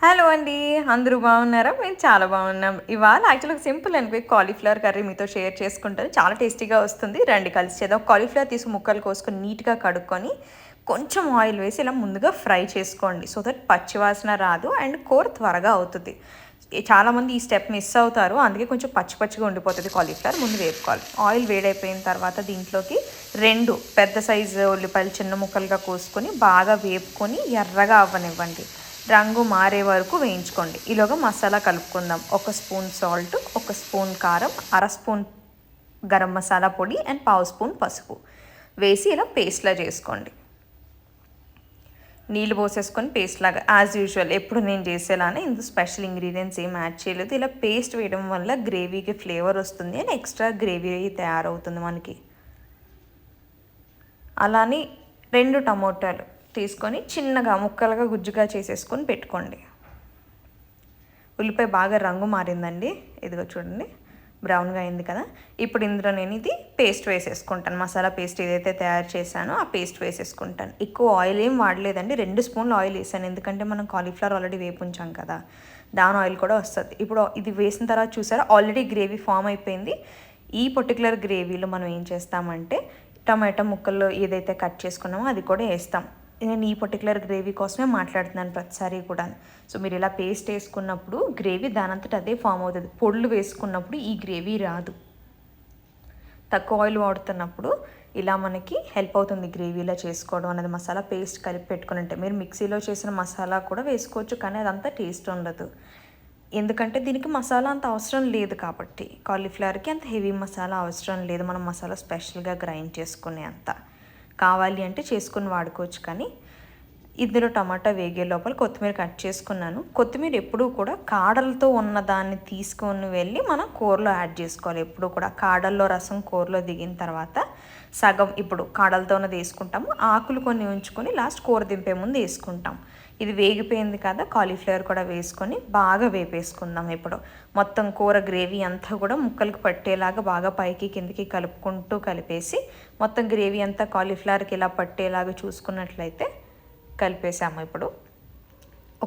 Hello అండి. అందరూ బాగున్నారా? మేము చాలా బాగున్నాం. ఇవాళ యాక్చువల్‌గా simple and quick cauliflower curry మీతో షేర్ చేసుకుంటాను. చాలా టేస్టీగా వస్తుంది. రండి కలిసి చేద్దాం. కాలీఫ్లవర్ తీసి ముక్కలు కోసుకొని నీట్‌గా కడుక్కొని, కొంచెం ఆయిల్ వేసి ఇలా ముందుగా ఫ్రై చేసుకోండి. సో దట్ పచ్చి వాసన రాదు అండ్ కూర త్వరగా అవుతది. చాలామంది ఈ స్టెప్ మిస్ అవుతారు. అందుకే కొంచెం పచ్చి పచ్చిగా ఉండిపోతది కాలీఫ్లవర్. ముందు వేపుకోవాలి. ఆయిల్ వేడైపోయిన తర్వాత దీంట్లోకి 2 పెద్ద సైజు ఉల్లిపాయలు చిన్న ముక్కలుగా కోసుకొని బాగా వేపుకొని ఎర్రగా అవ్వనివ్వండి. రంగు మారే వరకు వేయించుకోండి. ఈలోగా మసాలా కలుపుకుందాం. 1 స్పూన్ సాల్ట్, 1 స్పూన్ కారం, అర స్పూన్ గరం మసాలా పొడి అండ్ పావు స్పూన్ పసుపు వేసి ఇలా పేస్ట్లా చేసుకోండి. నీళ్ళు పోసేసుకొని పేస్ట్ లాగా యాజ్ యూజువల్ ఎప్పుడు నేను చేసేలానే ఇందులో స్పెషల్ ఇంగ్రీడియంట్స్ ఏం యాడ్ చేయలేదు. ఇలా పేస్ట్ వేయడం వల్ల గ్రేవీకి ఫ్లేవర్ వస్తుంది అండ్ ఎక్స్ట్రా గ్రేవీ తయారవుతుంది మనకి. అలానే 2 టమోటాలు తీసుకొని చిన్నగా ముక్కలుగా గుజ్జుగా చేసేసుకొని పెట్టుకోండి. ఉల్లిపాయ బాగా రంగు మారిందండి. ఇదిగో చూడండి, బ్రౌన్గా అయింది కదా. ఇప్పుడు ఇందులో నేను ఇది పేస్ట్ వేసేసుకుంటాను. మసాలా పేస్ట్ ఏదైతే తయారు చేశానో ఆ పేస్ట్ వేసేసుకుంటాను. ఎక్కువ ఆయిల్ ఏం వాడలేదండి. 2 స్పూన్లు ఆయిల్ వేసాను, ఎందుకంటే మనం కాలీఫ్లవర్ ఆల్రెడీ వేపుంచాం కదా, దాని ఆయిల్ కూడా వస్తుంది. ఇప్పుడు ఇది వేసిన తర్వాత చూసారా ఆల్రెడీ గ్రేవీ ఫామ్ అయిపోయింది. ఈ పర్టికులర్ గ్రేవీలో మనం ఏం చేస్తామంటే టమాటా ముక్కల్లో ఏదైతే కట్ చేసుకున్నామో అది కూడా వేస్తాం. నేను ఈ పర్టికులర్ గ్రేవీ కోసమే మాట్లాడుతున్నాను ప్రతిసారి కూడా. సో మీరు ఇలా పేస్ట్ వేసుకున్నప్పుడు గ్రేవీ దానంతట అదే ఫామ్ అవుతుంది. పొడులు వేసుకున్నప్పుడు ఈ గ్రేవీ రాదు. తక్కువ ఆయిల్ వాడుతున్నప్పుడు ఇలా మనకి హెల్ప్ అవుతుంది గ్రేవీలా చేసుకోవడం అనేది. మసాలా పేస్ట్ కలిపి పెట్టుకుని ఉంటే మీరు మిక్సీలో చేసిన మసాలా కూడా వేసుకోవచ్చు, కానీ అదంతా టేస్ట్ ఉండదు. ఎందుకంటే దీనికి మసాలా అంత అవసరం లేదు కాబట్టి, కాలీఫ్లవర్కి అంత హెవీ మసాలా అవసరం లేదు. మనం మసాలా స్పెషల్గా గ్రైండ్ చేసుకునే అంత కావాలి అంటే చేసుకుని వాడుకోవచ్చు. కానీ ఇందులో టమాటా వేగే లోపల కొత్తిమీర కట్ చేసుకున్నాను. కొత్తిమీర ఎప్పుడూ కూడా కాడలతో ఉన్న దాన్ని తీసుకొని వెళ్ళి మనం కూరలో యాడ్ చేసుకోవాలి. ఎప్పుడూ కూడా కాడల్లో రసం కూరలో దిగిన తర్వాత సగం ఇప్పుడు కాడలతో ఉన్నది వేసుకుంటాము, ఆకులు కొన్ని ఉంచుకొని లాస్ట్ కూర దింపే ముందు వేసుకుంటాం. ఇది వేగిపోయింది కదా, కాలీఫ్లవర్ కూడా వేసుకొని బాగా వేపేసుకుందాం. ఇప్పుడు మొత్తం కూర గ్రేవీ అంతా కూడా ముక్కలకు పట్టేలాగా బాగా పైకి కిందకి కలుపుకుంటూ కలిపేసి మొత్తం గ్రేవీ అంతా కాలీఫ్లవర్కి ఇలా పట్టేలాగా చూసుకున్నట్లయితే కలిపేసాము. ఇప్పుడు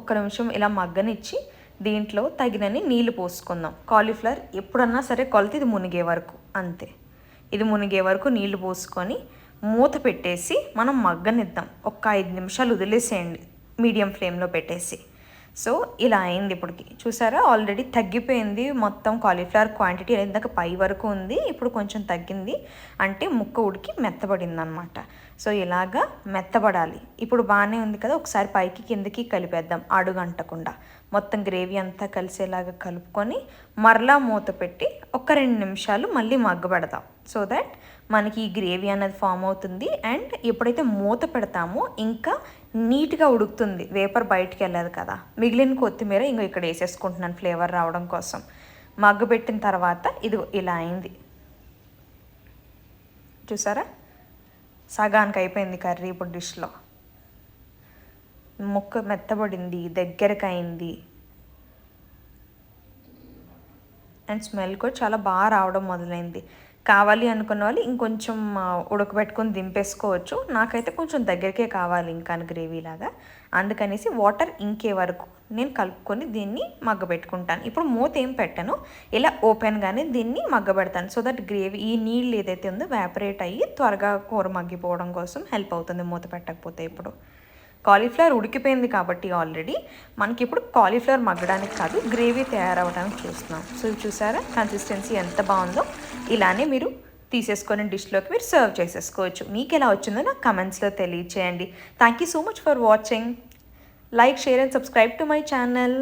1 నిమిషం ఇలా మగ్గనిచ్చి దీంట్లో తగినన్ని నీళ్లు పోసుకుందాం. కాలీఫ్లవర్ ఎప్పుడన్నా సరే కొలత ఇది మునిగే వరకు, అంతే. ఇది మునిగే వరకు నీళ్లు పోసుకొని మూత పెట్టేసి మనం మగ్గనిద్దాం. 5 నిమిషాలు వదిలేసేయండి మీడియం ఫ్లేమ్లో పెట్టేసి. సో ఇలా అయింది. ఇప్పటికి చూసారా ఆల్రెడీ తగ్గిపోయింది మొత్తం కాలీఫ్లవర్ క్వాంటిటీ. ఇందాక పై వరకు ఉంది, ఇప్పుడు కొంచెం తగ్గింది, అంటే ముక్క ఉడికి మెత్తబడింది అనమాట. సో ఇలాగా మెత్తబడాలి. ఇప్పుడు బాగానే ఉంది కదా, ఒకసారి పైకి కిందకి కలిపేద్దాం అడుగంటకుండా. మొత్తం గ్రేవీ అంతా కలిసేలాగా కలుపుకొని మరలా మూత పెట్టి 2 నిమిషాలు మళ్ళీ మగ్గబెడదాం. సో దట్ మనకి ఈ గ్రేవీ అనేది ఫామ్ అవుతుంది. అండ్ ఎప్పుడైతే మూత పెడతామో ఇంకా నీట్గా ఉడుకుతుంది, వేపర్ బయటికి వెళ్ళదు కదా. మిగిలిన కొత్తిమీర ఇంకో ఇక్కడ వేసేసుకుంటున్నాను ఫ్లేవర్ రావడం కోసం. మగ్గబెట్టిన తర్వాత ఇది ఇలా అయింది చూసారా, సగానికి అయిపోయింది కర్రీ. ఇప్పుడు డిష్లో ముక్క మెత్తబడింది, దగ్గరకు అయింది అండ్ స్మెల్ కూడా చాలా బాగా రావడం మొదలైంది. కావాలి అనుకున్న వాళ్ళు ఇంకొంచెం ఉడకబెట్టుకొని దింపేసుకోవచ్చు. నాకైతే కొంచెం దగ్గరికే కావాలి ఇంకా గ్రేవీలాగా, అందుకనేసి వాటర్ ఇంకే వరకు నేను కలుపుకొని దీన్ని మగ్గబెట్టుకుంటాను. ఇప్పుడు మూత ఏం పెట్టాను, ఇలా ఓపెన్గానే దీన్ని మగ్గబెడతాను. సో దట్ గ్రేవీ ఈ నీళ్ళు ఏదైతే ఉందో వ్యాపరేట్ అయ్యి త్వరగా కూర మగ్గిపోవడం కోసం హెల్ప్ అవుతుంది మూత పెట్టకపోతే. ఇప్పుడు కాలీఫ్లవర్ ఉడికిపోయింది కాబట్టి ఆల్రెడీ మనకి ఇప్పుడు కాలీఫ్లవర్ మగ్గడానికి కాదు, గ్రేవీ తయారవడానికి చూస్తున్నాం. సో చూసారా కన్సిస్టెన్సీ ఎంత బాగుందో. ఇలానే మీరు తీసేసుకొని డిష్లోకి మీరు సర్వ్ చేసేసుకోవచ్చు. మీకు ఎలా వచ్చిందో నాకు కమెంట్స్లో తెలియచేయండి. Thank you so much for watching. Like, share and subscribe to my channel.